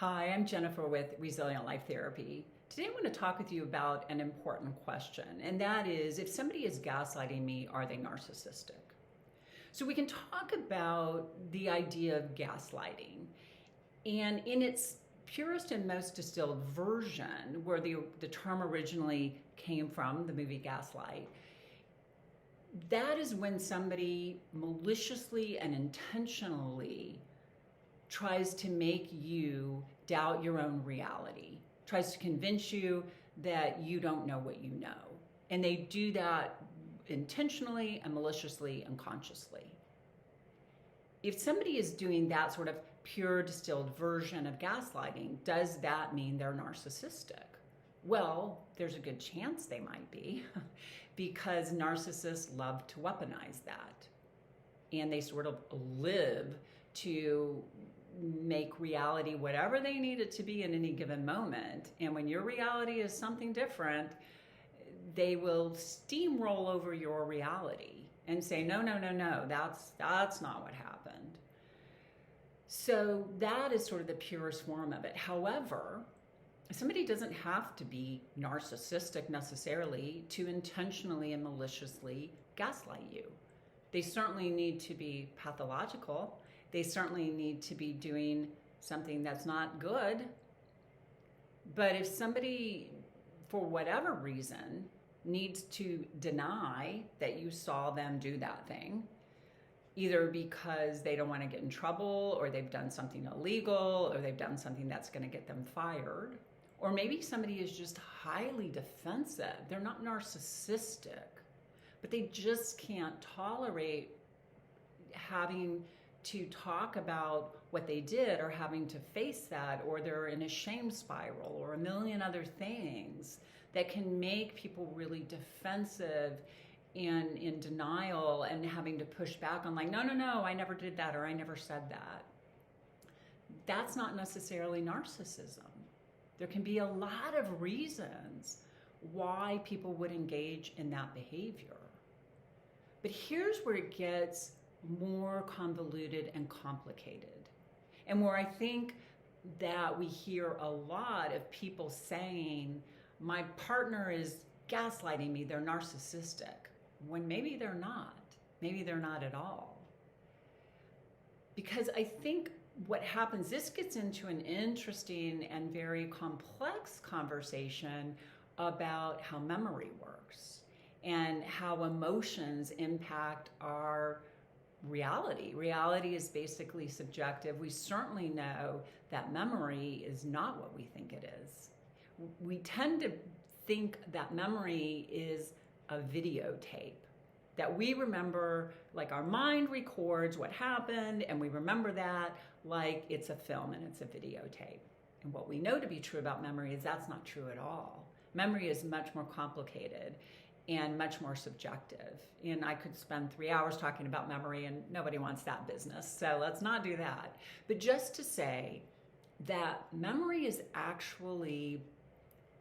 Hi, I'm Jennifer with Resilient Life Therapy. Today I want to talk with you about an important question, and that is, if somebody is gaslighting me, are they narcissistic? So we can talk about the idea of gaslighting, and in its purest and most distilled version, where the term originally came from, the movie Gaslight, that is when somebody maliciously and intentionally tries to make you doubt your own reality, tries to convince you that you don't know what you know. And they do that intentionally and maliciously and consciously. If somebody is doing that sort of pure distilled version of gaslighting, does that mean they're narcissistic? Well, there's a good chance they might be because narcissists love to weaponize that. And they sort of live to make reality whatever they need it to be in any given moment. And when your reality is something different, they will steamroll over your reality and say, no, that's not what happened. So that is sort of the purest form of it. However, somebody doesn't have to be narcissistic necessarily to intentionally and maliciously gaslight you. They certainly need to be pathological. They certainly need to be doing something that's not good. But if somebody, for whatever reason, needs to deny that you saw them do that thing, either because they don't want to get in trouble, or they've done something illegal, or they've done something that's going to get them fired, or maybe somebody is just highly defensive. They're not narcissistic, but they just can't tolerate having to talk about what they did, or having to face that, or they're in a shame spiral, or a million other things that can make people really defensive and in denial, and having to push back on, like, no, I never did that, or I never said that. That's not necessarily narcissism. There can be a lot of reasons why people would engage in that behavior. But here's where it gets more convoluted and complicated, and where I think that we hear a lot of people saying, my partner is gaslighting me, they're narcissistic, when maybe they're not. Maybe they're not at all. Because I think what happens, this gets into an interesting and very complex conversation about how memory works and how emotions impact our reality. Reality is basically subjective. We certainly know that memory is not what we think it is. We tend to think that memory is a videotape, that we remember, like our mind records what happened, and we remember that like it's a film and it's a videotape. And what we know to be true about memory is that's not true at all. Memory is much more complicated and much more subjective. And I could spend 3 hours talking about memory, and nobody wants that business. So let's not do that. But just to say that memory is actually,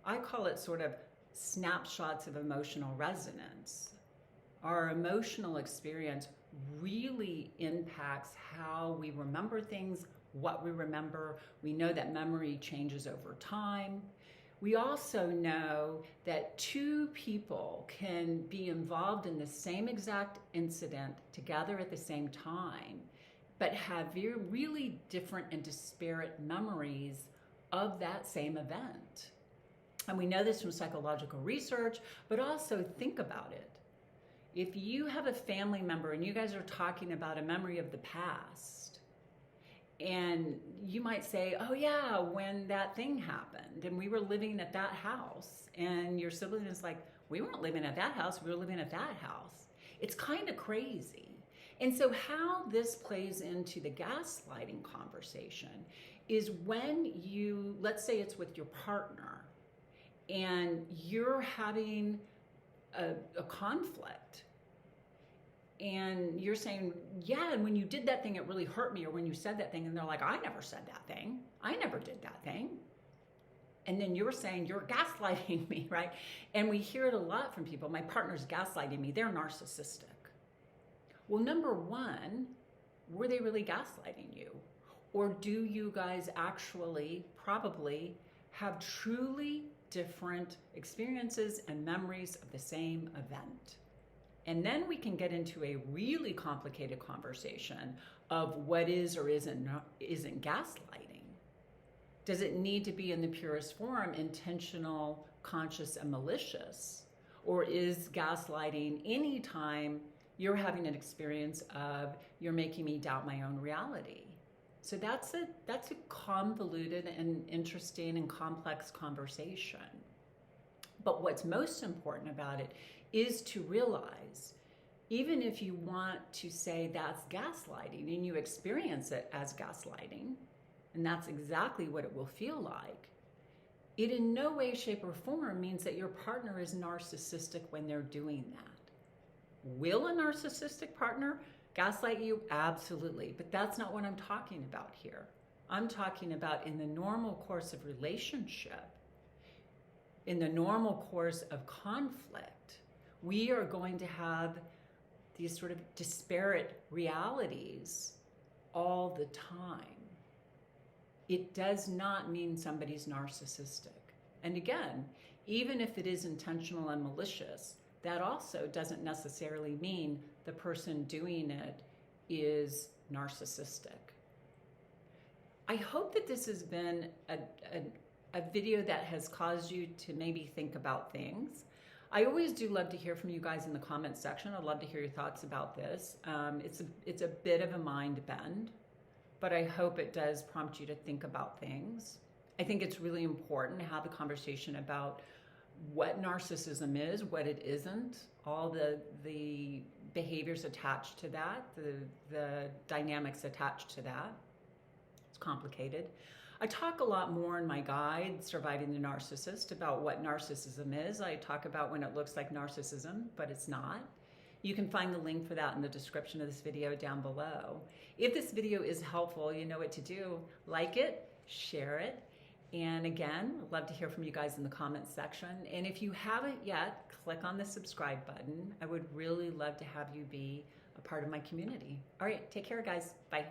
I call it sort of snapshots of emotional resonance. Our emotional experience really impacts how we remember things, what we remember. We know that memory changes over time. We also know that two people can be involved in the same exact incident together at the same time, but have really different and disparate memories of that same event. And we know this from psychological research, but also think about it. If you have a family member and you guys are talking about a memory of the past, and you might say, oh yeah, when that thing happened and we were living at that house, and your sibling is like, we weren't living at that house, we were living at that house. It's kind of crazy. And so how this plays into the gaslighting conversation is when you, let's say it's with your partner, and you're having a conflict, and you're saying, yeah, and when you did that thing, it really hurt me, or when you said that thing, and they're like, I never said that thing. I never did that thing. And then you're saying, you're gaslighting me, right? And we hear it a lot from people. My partner's gaslighting me. They're narcissistic. Well, number one, were they really gaslighting you? Or do you guys actually probably have truly different experiences and memories of the same event? And then we can get into a really complicated conversation of what is or isn't gaslighting. Does it need to be in the purest form, intentional, conscious, and malicious? Or is gaslighting anytime you're having an experience of you're making me doubt my own reality? So that's a convoluted and interesting and complex conversation. But what's most important about it is to realize, even if you want to say that's gaslighting and you experience it as gaslighting, and that's exactly what it will feel like, it in no way, shape, or form means that your partner is narcissistic when they're doing that. Will a narcissistic partner gaslight you? Absolutely. But that's not what I'm talking about here. I'm talking about in the normal course of relationship, in the normal course of conflict, we are going to have these sort of disparate realities all the time. It does not mean somebody's narcissistic. And again, even if it is intentional and malicious, that also doesn't necessarily mean the person doing it is narcissistic. I hope that this has been a video that has caused you to maybe think about things. I always do love to hear from you guys in the comments section. I'd love to hear your thoughts about this. It's a bit of a mind bend, but I hope it does prompt you to think about things. I think it's really important to have a conversation about what narcissism is, what it isn't, all the behaviors attached to that, the dynamics attached to that. It's complicated. I talk a lot more in my guide, Surviving the Narcissist, about what narcissism is. I talk about when it looks like narcissism, but it's not. You can find the link for that in the description of this video down below. If this video is helpful, you know what to do. Like it, share it, and again, I'd love to hear from you guys in the comments section. And if you haven't yet, click on the subscribe button. I would really love to have you be a part of my community. All right, take care, guys. Bye.